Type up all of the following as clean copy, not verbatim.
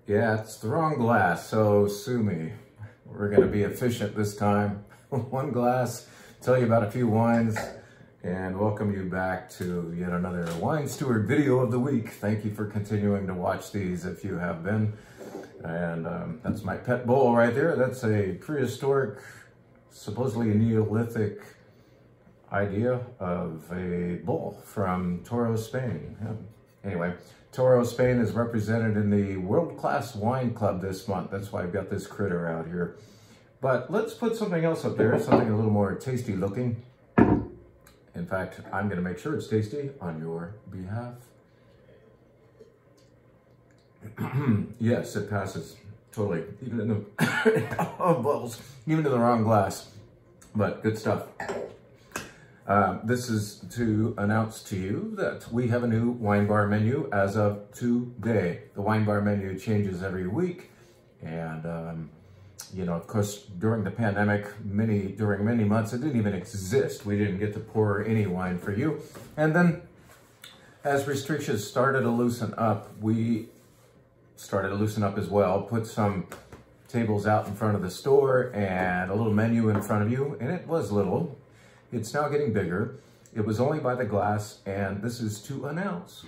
Yeah, it's the wrong glass, so sue me. We're gonna be efficient this time. One glass, tell you about a few wines, and welcome you back to yet another Wine Steward video of the week. Thank you for continuing to watch these if you have been. And that's my pet bowl right there. That's a prehistoric, supposedly Neolithic idea of a bowl from Toro, Spain. Anyway, Toro, Spain is represented in the World Class Wine Club this month. That's why I've got this critter out here. But let's put something else up there, something a little more tasty looking. In fact, I'm going to make sure it's tasty on your behalf. Yes, it passes totally, even in the bubbles, even in the wrong glass. But good stuff. This is to announce to you that we have a new wine bar menu as of today. The wine bar menu changes every week, and you know, of course, during the pandemic, during many months, it didn't even exist. We didn't get to pour any wine for you. And then, as restrictions started to loosen up, we started to loosen up as well. Put some tables out in front of the store and a little menu in front of you, and it was little. It's now getting bigger. It was only by the glass, and this is to announce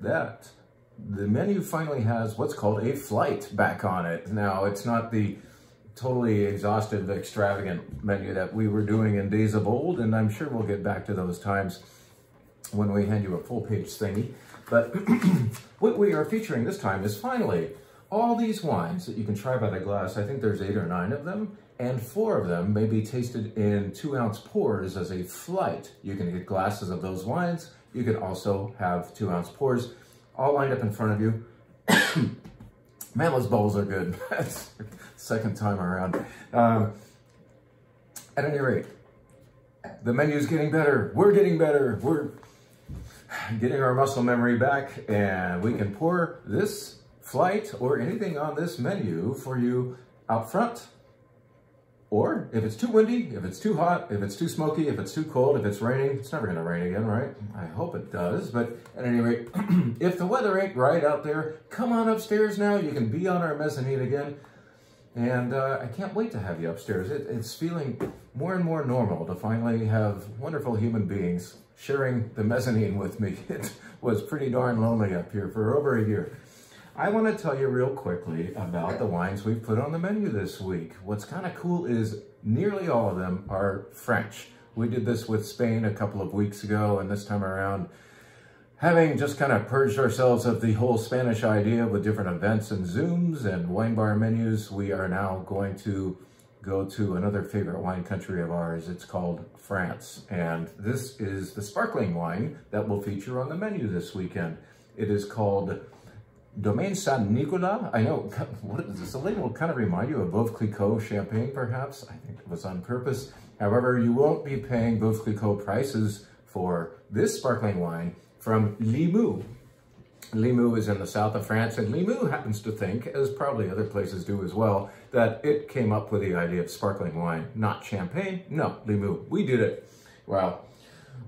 that the menu finally has what's called a flight back on it. Now, it's not the totally exhaustive, extravagant menu that we were doing in days of old, and I'm sure we'll get back to those times when we hand you a full-page thingy. But what we are featuring this time is finally all these wines that you can try by the glass. I think there's 8 or 9 of them, and 4 of them may be tasted in 2-ounce pours as a flight. You can get glasses of those wines. You can also have 2-ounce pours all lined up in front of you. Man, those bowls are good. That's the second time around. At any rate, the menu's getting better. We're getting better. We're getting our muscle memory back, and we can pour this flight or anything on this menu for you out front. Or if it's too windy, if it's too hot, if it's too smoky, if it's too cold, if it's raining, it's never gonna rain again, right? I hope it does, but at any rate, if the weather ain't right out there, come on upstairs now. You can be on our mezzanine again. And I can't wait to have you upstairs. It's feeling more and more normal to finally have wonderful human beings sharing the mezzanine with me. It was pretty darn lonely up here for over a year. I want to tell you real quickly about the wines we've put on the menu this week. What's kind of cool is nearly all of them are French. We did this with Spain a couple of weeks ago, and this time around, having just kind of purged ourselves of the whole Spanish idea with different events and Zooms and wine bar menus, we are now going to go to another favorite wine country of ours. It's called France. And this is the sparkling wine that will feature on the menu this weekend. It is called Domaine Saint-Nicolas. I know, what is this? The label will kind of remind you of Veuve Clicquot champagne, perhaps. I think it was on purpose. However, you won't be paying Veuve Clicquot prices for this sparkling wine from Limoux. Limoux is in the south of France, and Limoux happens to think, as probably other places do as well, that it came up with the idea of sparkling wine, not champagne. No, Limoux, we did it. Well,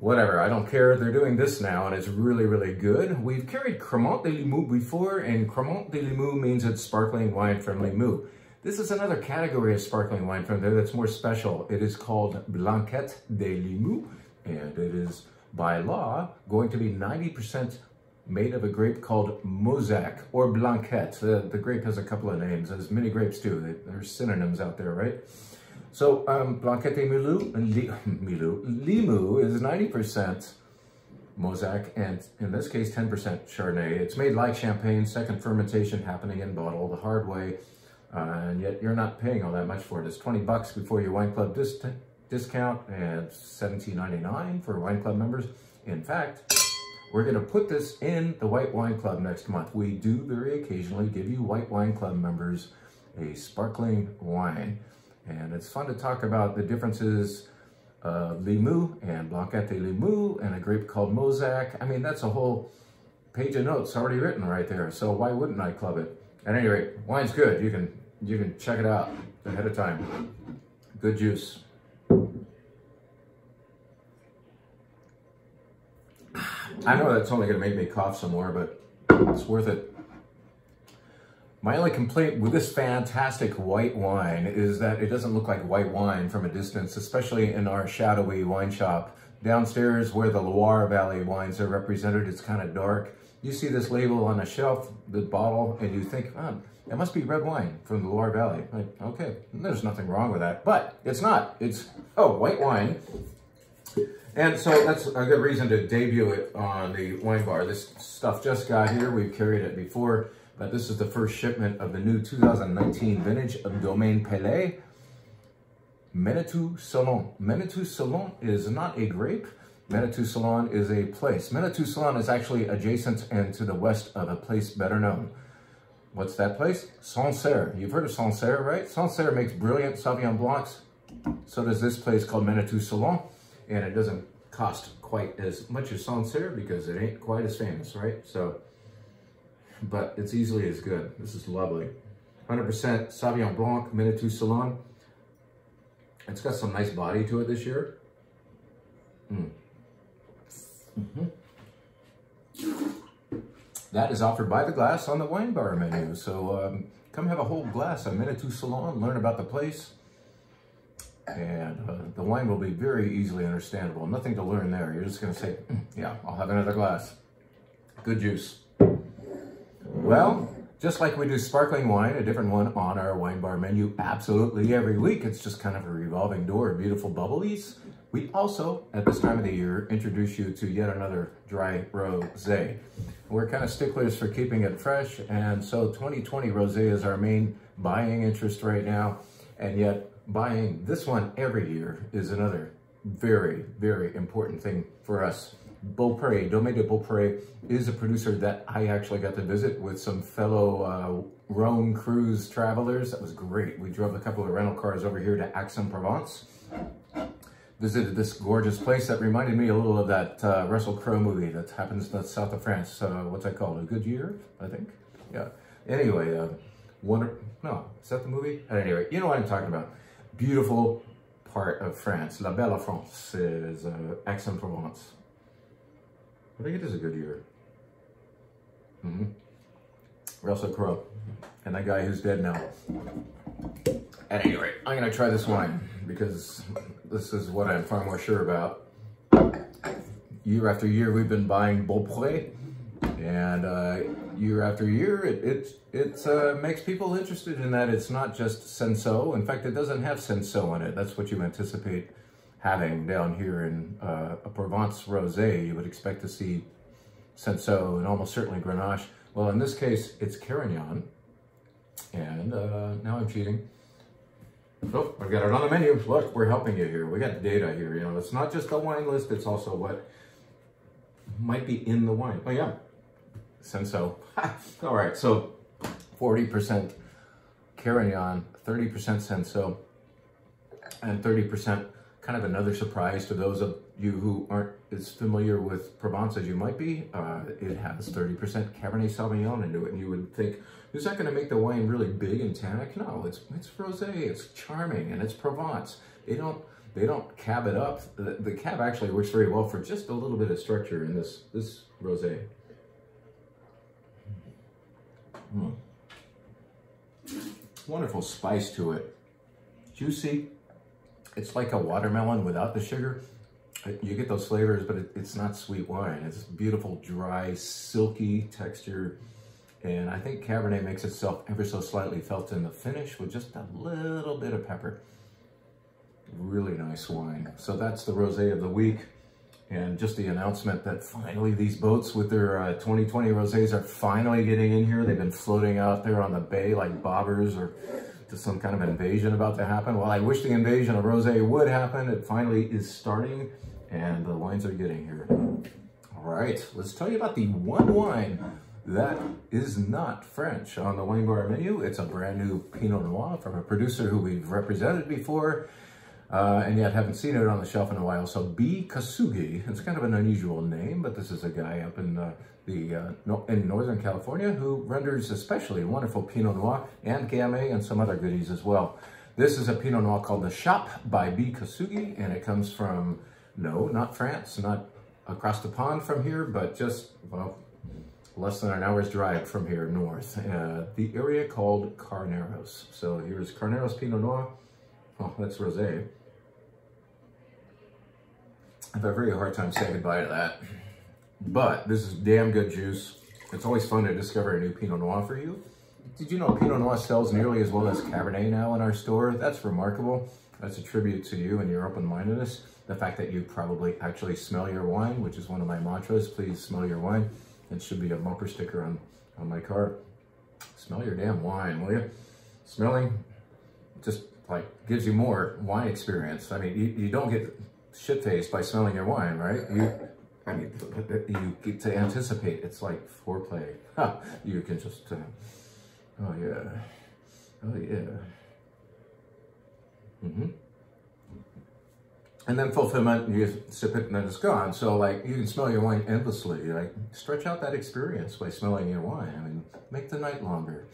whatever, I don't care. They're doing this now, and it's really, really good. We've carried Cremant de Limoux before, and Cremant de Limoux means it's sparkling wine from Limoux. This is another category of sparkling wine from there that's more special. It is called Blanquette de Limoux, and it is, by law, going to be 90% made of a grape called Mosaic or Blanquette. The grape has a couple of names, as many grapes do. There's synonyms out there, right? So Blanquette de Limoux is 90% Mosaic, and in this case, 10% Chardonnay. It's made like champagne, second fermentation happening in bottle the hard way, and yet you're not paying all that much for it. It's 20 bucks before your wine club discount and $17.99 for wine club members. In fact, we're going to put this in the White Wine Club next month. We do very occasionally give you White Wine Club members a sparkling wine. And it's fun to talk about the differences of Limoux and Blanquette de Limoux and a grape called Mosaic. I mean, that's a whole page of notes already written right there. So why wouldn't I club it? At any rate, wine's good. You can check it out ahead of time. Good juice. I know that's only going to make me cough some more, but it's worth it. My only complaint with this fantastic white wine is that it doesn't look like white wine from a distance, especially in our shadowy wine shop. Downstairs where the Loire Valley wines are represented, it's kind of dark. You see this label on the shelf, the bottle, and you think, oh, it must be red wine from the Loire Valley. Like, okay, there's nothing wrong with that, but it's not. It's, white wine. And so that's a good reason to debut it on the wine bar. This stuff just got here. We've carried it before, but this is the first shipment of the new 2019 vintage of Domaine Pellet. Menetou Salon. Menetou Salon is not a grape. Menetou Salon is a place. Menetou Salon is actually adjacent and to the west of a place better known. What's that place? Sancerre. You've heard of Sancerre, right? Sancerre makes brilliant Sauvignon Blancs. So does this place called Menetou Salon. And it doesn't cost quite as much as Sancerre because it ain't quite as famous, right? So, but it's easily as good. This is lovely. 100% Sauvignon Blanc, Menetou Salon. It's got some nice body to it this year. That is offered by the glass on the wine bar menu. So come have a whole glass of Menetou Salon, learn about the place. And the wine will be very easily understandable. Nothing to learn there. You're just going to say, yeah, I'll have another glass. Good juice. Well, just like we do sparkling wine, a different one on our wine bar menu absolutely every week. It's just kind of a revolving door of beautiful bubblies. We also, at this time of the year, introduce you to yet another dry rosé. We're kind of sticklers for keeping it fresh, and so 2020 rosé is our main buying interest right now, and yet buying this one every year is another very, very important thing for us. Beaupré, Domaine de Beaupré, is a producer that I actually got to visit with some fellow Rhone cruise travelers. That was great. We drove a couple of rental cars over here to Aix-en-Provence. Visited this gorgeous place that reminded me a little of that Russell Crowe movie that happens in the south of France. What's that called? A Good Year, I think? Yeah. Anyway, no, is that the movie? Anyway, you know what I'm talking about. Beautiful part of France. La Belle France is Aix-en-Provence. I think it is A Good Year. Russell Crowe. And that guy who's dead now. At any rate, I'm going to try this wine because this is what I'm far more sure about. Year after year, we've been buying Beaupré. And year after year, it makes people interested in that it's not just Senso. In fact, it doesn't have Senso in it. That's what you anticipate having down here in a Provence rosé. You would expect to see Senso and almost certainly Grenache. Well, in this case, it's Carignan. And now I'm cheating. Oh, I've got it on the menu. Look, we're helping you here. We got data here. You know, it's not just the wine list. It's also what might be in the wine. Oh, yeah. Senso. All right, so 40% Carignan, 30% Senso, and 30% kind of another surprise to those of you who aren't as familiar with Provence as you might be. It has 30% Cabernet Sauvignon into it, and you would think, is that going to make the wine really big and tannic? No, it's rosé, it's charming, and it's Provence. They don't cab it up. The cab actually works very well for just a little bit of structure in this rosé. Wonderful spice to it. Juicy. It's like a watermelon without the sugar. You get those flavors, but it's not sweet wine. It's beautiful, dry, silky texture. And I think Cabernet makes itself ever so slightly felt in the finish with just a little bit of pepper. Really nice wine. So that's the rosé of the week. And just the announcement that finally these boats with their 2020 rosés are finally getting in here. They've been floating out there on the bay like bobbers or just some kind of invasion about to happen. Well, I wish the invasion of rosé would happen. It finally is starting and the wines are getting here. All right, let's tell you about the one wine that is not French on the wine bar menu. It's a brand new Pinot Noir from a producer who we've represented before. And yet haven't seen it on the shelf in a while. So B. Kasugi, it's kind of an unusual name, but this is a guy up in in Northern California who renders especially wonderful Pinot Noir and Gamay and some other goodies as well. This is a Pinot Noir called The Shop by B. Kasugi, and it comes from, no, not France, not across the pond from here, but just, well, less than an hour's drive from here north, the area called Carneros. So here's Carneros Pinot Noir. Oh, that's rosé. I have a very hard time saying goodbye to that. But this is damn good juice. It's always fun to discover a new Pinot Noir for you. Did you know Pinot Noir sells nearly as well as Cabernet now in our store? That's remarkable. That's a tribute to you and your open-mindedness. The fact that you probably actually smell your wine, which is one of my mantras. Please smell your wine. It should be a bumper sticker on my car. Smell your damn wine, will you? Smelling just like gives you more wine experience. I mean, you don't get shit-faced by smelling your wine, right? You get to anticipate. It's like foreplay. You can just, oh yeah, oh yeah. And then fulfillment, you sip it and then it's gone. So like, you can smell your wine endlessly. Like, stretch out that experience by smelling your wine. I mean, make the night longer.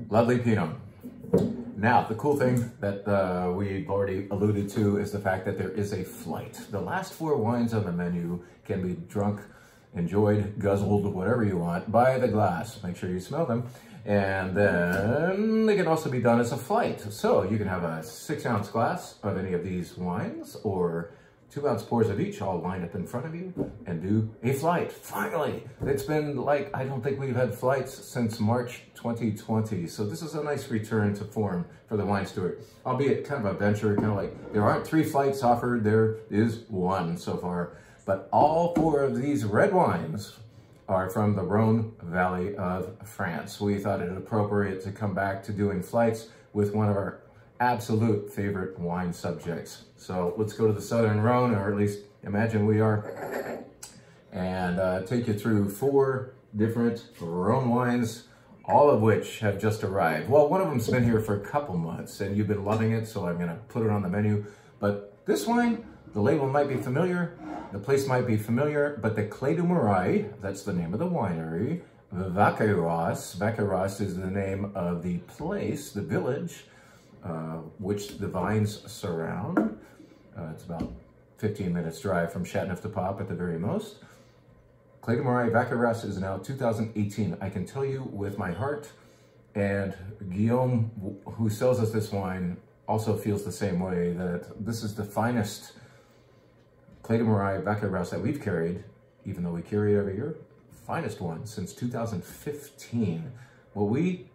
Lovely Pinot. Now, the cool thing that we've already alluded to is the fact that there is a flight. The last 4 wines on the menu can be drunk, enjoyed, guzzled, whatever you want, by the glass. Make sure you smell them. And then they can also be done as a flight. So you can have a 6-ounce glass of any of these wines, or 2-ounce pours of each all lined up in front of you, and do a flight. Finally! It's been like, I don't think we've had flights since March 2020. So this is a nice return to form for the wine steward. Albeit kind of a venture, kind of like, there aren't 3 flights offered, there is 1 so far. But all 4 of these red wines are from the Rhone Valley of France. We thought it appropriate to come back to doing flights with one of our absolute favorite wine subjects. So let's go to the Southern Rhone, or at least imagine we are, and take you through 4 different Rhone wines, all of which have just arrived. Well, one of them's been here for a couple months and you've been loving it, so I'm gonna put it on the menu. But this wine, the label might be familiar, the place might be familiar, but the Clé du Marais, that's the name of the winery. Vacqueyras is the name of the place, the village, which the vines surround. It's about 15 minutes drive from Chateauneuf du Pape at the very most. Clé du Marais Vacqueyras is now 2018. I can tell you with my heart, and Guillaume, who sells us this wine, also feels the same way, that this is the finest Clé du Marais Vacqueyras that we've carried, even though we carry it every year. Finest one since 2015. What we,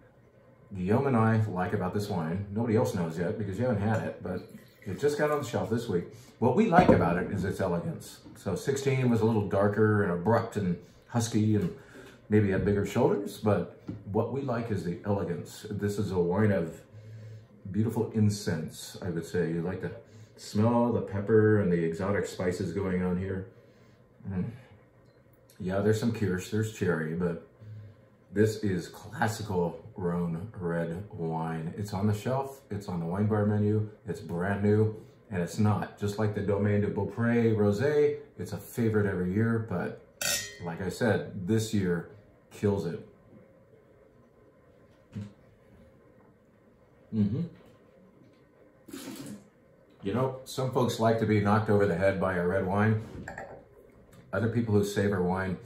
Guillaume and I, like about this wine, nobody else knows yet because you haven't had it, but it just got on the shelf this week. What we like about it is its elegance. So 16 was a little darker and abrupt and husky and maybe had bigger shoulders, but what we like is the elegance. This is a wine of beautiful incense, I would say. You like to smell the pepper and the exotic spices going on here. Yeah, there's some kirsch, there's cherry, but this is classical Rhone red wine. It's on the shelf, it's on the wine bar menu, it's brand new, and it's not. Just like the Domaine de Beaupré Rosé, it's a favorite every year, but like I said, this year kills it. You know, some folks like to be knocked over the head by a red wine. Other people who savor wine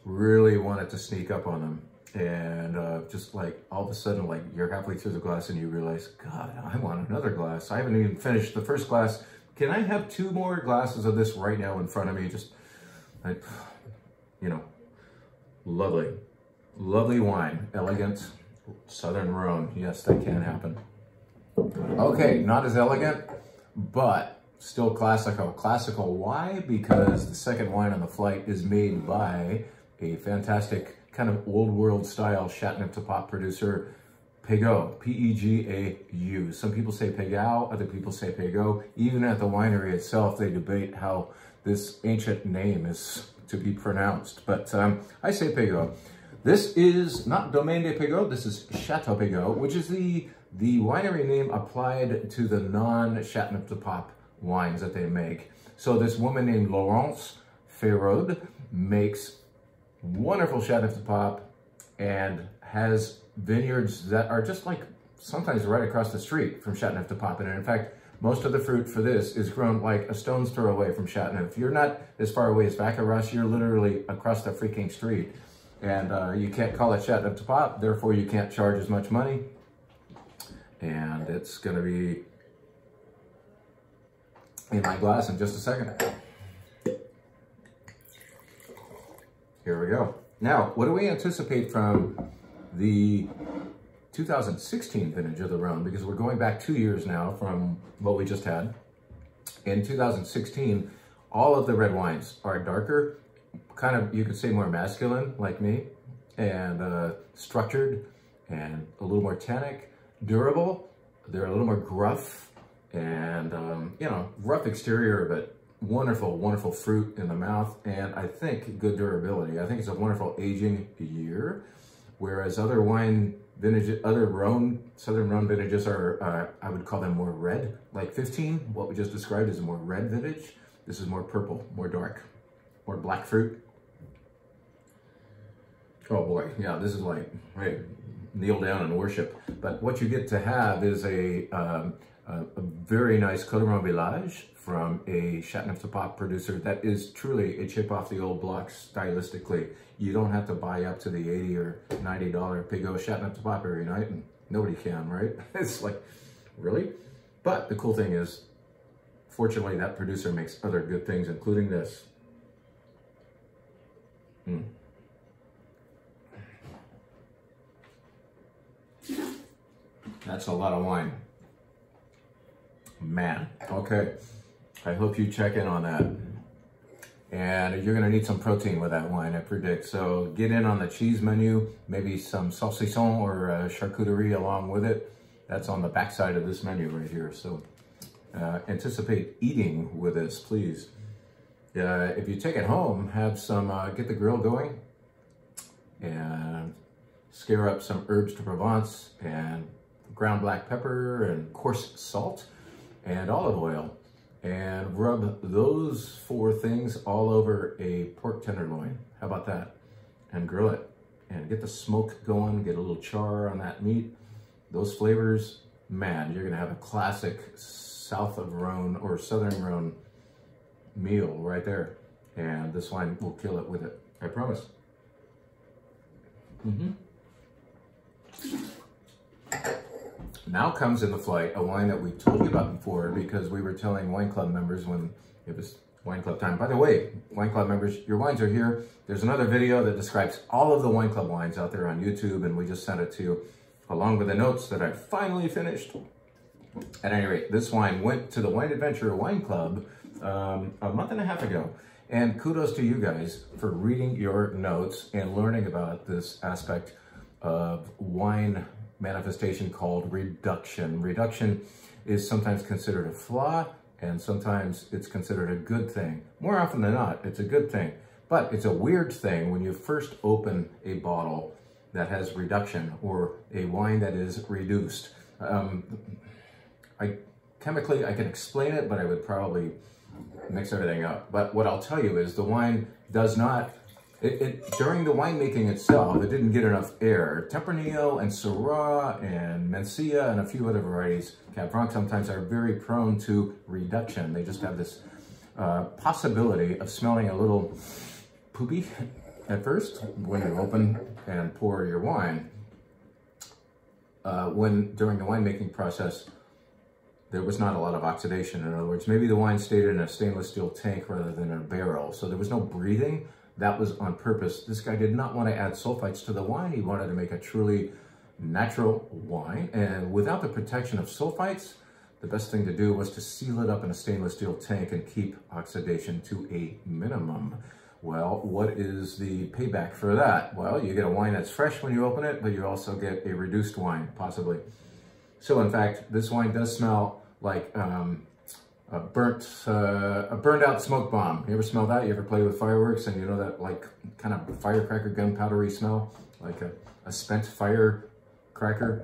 really want it to sneak up on them. And just like all of a sudden, like you're halfway through the glass and you realize, God, I want another glass. I haven't even finished the first glass. Can I have 2 more glasses of this right now in front of me? Just, you know, lovely, lovely wine, elegant, Southern Rhone. Yes, that can happen. Okay, not as elegant, but still classical. Classical, why? Because the second wine on the flight is made by a fantastic kind of old world style Chateauneuf du Pape producer, Pégau, P-E-G-A-U. Some people say Pégau, other people say Pégau. Even at the winery itself, they debate how this ancient name is to be pronounced, but I say Pégau. This is not Domaine de Pégau, this is Chateau Pégau, which is the winery name applied to the non-Chateauneuf du Pape wines that they make. So this woman named Laurence Ferraud makes wonderful Chateauneuf du Pape and has vineyards that are just like sometimes right across the street from Chateauneuf du Pape. And in fact, Most of the fruit for this is grown like a stone's throw away from Chateauneuf. If you're not as far away as Vaccaras, you're literally across the freaking street. And you can't call it Chateauneuf du Pape, therefore you can't charge as much money. And it's gonna be in my glass in just a second. Here we go. Now, what do we anticipate from the 2016 vintage of the Rhone? Because we're going back 2 years now from what we just had. In 2016, all of the red wines are darker, kind of, you could say more masculine, like me, and structured, and a little more tannic, durable. They're a little more gruff, and, you know, rough exterior, but wonderful, wonderful fruit in the mouth, and I think good durability. I think it's a wonderful aging year, whereas other wine vintage, other Rhone, Southern Rhone vintages are, I would call them more red, like 15, what we just described is a more red vintage. This is more purple, more dark, more black fruit. Oh boy, yeah, this is like, hey, kneel down and worship. But what you get to have is a very nice Côte Village from a Chateauneuf du Pape producer that is truly a chip off the old block stylistically. You don't have to buy up to the $80 or $90 Pigot Chateauneuf du Pape every night, and nobody can, right? It's like, really? But the cool thing is, fortunately, that producer makes other good things, including this. That's a lot of wine. Man, okay. I hope you check in on that. And you're gonna need some protein with that wine, I predict. So get in on the cheese menu, maybe some saucisson or charcuterie along with it. That's on the back side of this menu right here. So anticipate eating with this, please. If you take it home, have some, get the grill going and scare up some herbs de Provence and ground black pepper and coarse salt and olive oil, and rub those 4 things all over a pork tenderloin. How about that? And grill it and get the smoke going, get a little char on that meat. Those flavors, man, you're gonna have a classic south of Rhone or southern Rhone meal right there. And this wine will kill it with it, I promise. Now comes in the flight a wine that we told you about before, because we were telling wine club members when it was wine club time. By the way, wine club members, your wines are here. There's another video that describes all of the wine club wines out there on YouTube, and we just sent it to you along with the notes that I finally finished. At any rate, this wine went to the Wine Adventure Wine Club a month and a half ago. And kudos to you guys for reading your notes and learning about this aspect of wine manifestation called reduction. Reduction is sometimes considered a flaw, and sometimes it's considered a good thing. More often than not, it's a good thing. But it's a weird thing when you first open a bottle that has reduction, or a wine that is reduced. Chemically, I can explain it, but I would probably mix everything up. But what I'll tell you is the wine does not, during the winemaking itself, it didn't get enough air. Tempranillo and Syrah and Mencia and a few other varieties, Cab Franc, sometimes are very prone to reduction. They just have this possibility of smelling a little poopy at first when you open and pour your wine. During the winemaking process, there was not a lot of oxidation. In other words, maybe the wine stayed in a stainless steel tank rather than a barrel. So there was no breathing. That was on purpose. This guy did not want to add sulfites to the wine. He wanted to make a truly natural wine. And without the protection of sulfites, the best thing to do was to seal it up in a stainless steel tank and keep oxidation to a minimum. Well, what is the payback for that? Well, you get a wine that's fresh when you open it, but you also get a reduced wine, possibly. So in fact, this wine does smell like a burned out smoke bomb. You ever smell that? You ever play with fireworks and you know that like kind of firecracker gunpowdery smell? Like a spent firecracker?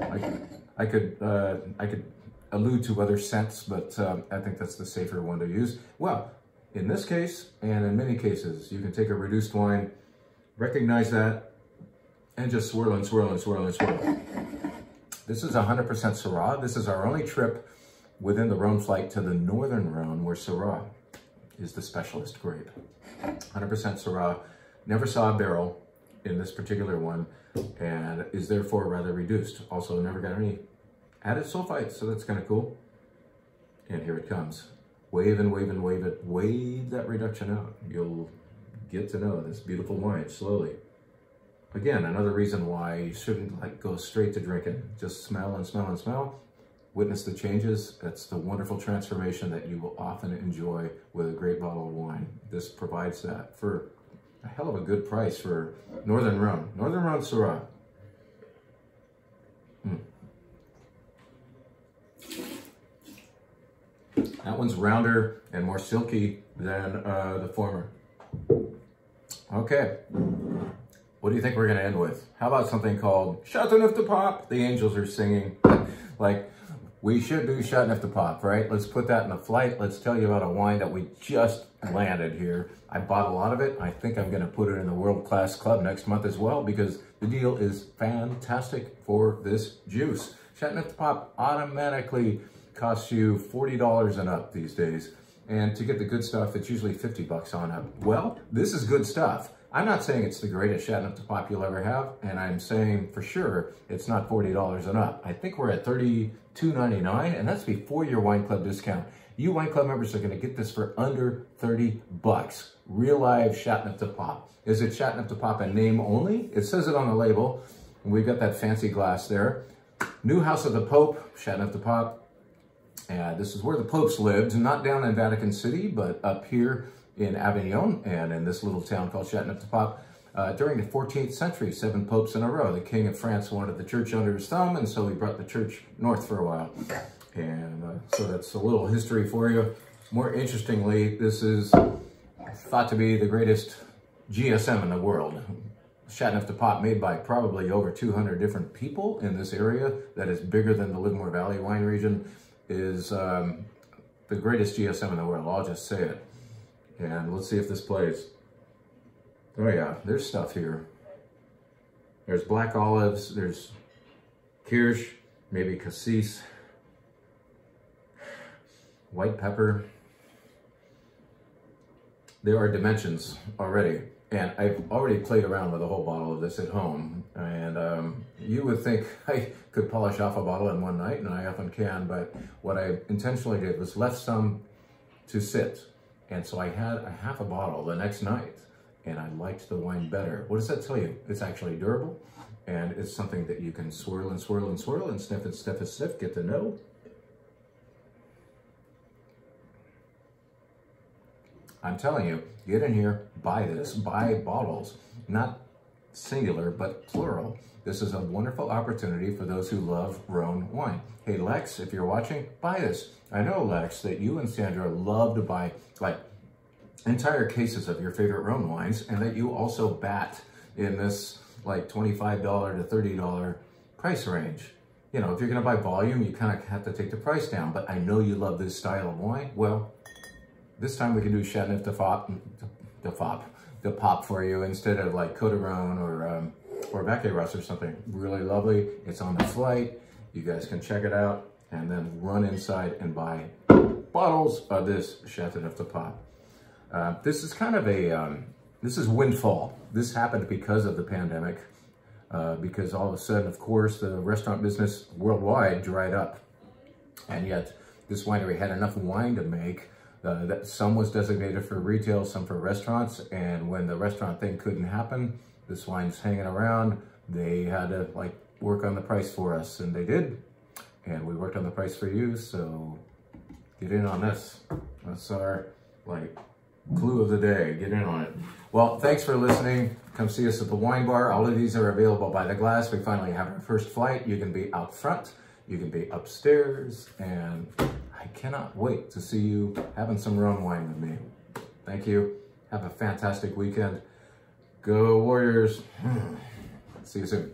I could allude to other scents, but I think that's the safer one to use. Well, in this case, and in many cases, you can take a reduced wine, recognize that, and just swirl and swirl and swirl and swirl. This is 100% Syrah. This is our only trip within the Rhone flight to the northern Rhone, where Syrah is the specialist grape. 100% Syrah. Never saw a barrel in this particular one, and is therefore rather reduced. Also, never got any added sulfite, so that's kind of cool. And here it comes. Wave and wave and wave it. Wave that reduction out. You'll get to know this beautiful wine slowly. Again, another reason why you shouldn't like go straight to drinking. Just smell and smell and smell. Witness the changes. That's the wonderful transformation that you will often enjoy with a great bottle of wine. This provides that for a hell of a good price for Northern Rhone. Northern Rhone Syrah. That one's rounder and more silky than the former. Okay. What do you think we're going to end with? How about something called Chateauneuf du Pape? The angels are singing. Like, we should do Chateauneuf du Pape, right? Let's put that in the flight. Let's tell you about a wine that we just landed here. I bought a lot of it. I think I'm going to put it in the world-class club next month as well, because the deal is fantastic for this juice. Chateauneuf du Pape automatically costs you $40 and up these days. And to get the good stuff, it's usually 50 bucks on up. Well, this is good stuff. I'm not saying it's the greatest Chateauneuf du Pape you'll ever have, and I'm saying for sure it's not $40 and up. I think we're at $32.99, and that's before your wine club discount. You wine club members are going to get this for under 30 bucks. Real live Chateauneuf du Pape. Is it Chateauneuf du Pape a name only? It says it on the label, and we've got that fancy glass there. New House of the Pope, Chateauneuf du Pape. This is where the popes lived, not down in Vatican City, but up here in Avignon and in this little town called Chateauneuf du Pape. During the 14th century, 7 popes in a row. The King of France wanted the church under his thumb, and so he brought the church north for a while. And so that's a little history for you. More interestingly, this is thought to be the greatest GSM in the world. Chateauneuf du Pape, made by probably over 200 different people in this area that is bigger than the Livermore Valley wine region, is the greatest GSM in the world. I'll just say it. And let's see if this plays. Oh yeah, there's stuff here. There's black olives, there's kirsch, maybe cassis, white pepper. There are dimensions already. And I've already played around with a whole bottle of this at home. And you would think I could polish off a bottle in one night, and I often can, but what I intentionally did was left some to sit. And so I had a half a bottle the next night, and I liked the wine better. What does that tell you? It's actually durable, and it's something that you can swirl and swirl and swirl and sniff and sniff and sniff, get to know. I'm telling you, get in here, buy this, buy bottles, not singular, but plural. This is a wonderful opportunity for those who love Rhone wine. Hey, Lex, if you're watching, buy this. I know, Lex, that you and Sandra love to buy like entire cases of your favorite Rhone wines, and that you also bat in this like $25 to $30 price range. You know, if you're gonna buy volume, you kind of have to take the price down, but I know you love this style of wine. Well, this time we can do Chateauneuf du Pape for you instead of like Côte d'Aron or Vacqueyras or something. Really lovely. It's on the flight. You guys can check it out and then run inside and buy bottles of this Chateauneuf du Pape. This is kind of a, this is windfall. This happened because of the pandemic, because all of a sudden, of course, the restaurant business worldwide dried up. And yet this winery had enough wine to make that some was designated for retail, some for restaurants. And when the restaurant thing couldn't happen, this wine's hanging around. They had to like work on the price for us, and they did. And we worked on the price for you, so get in on this. That's our like clue of the day. Get in on it. Well, thanks for listening. Come see us at the wine bar. All of these are available by the glass. We finally have our first flight. You can be out front, you can be upstairs, and I cannot wait to see you having some Rhone wine with me. Thank you. Have a fantastic weekend. Go Warriors. See you soon.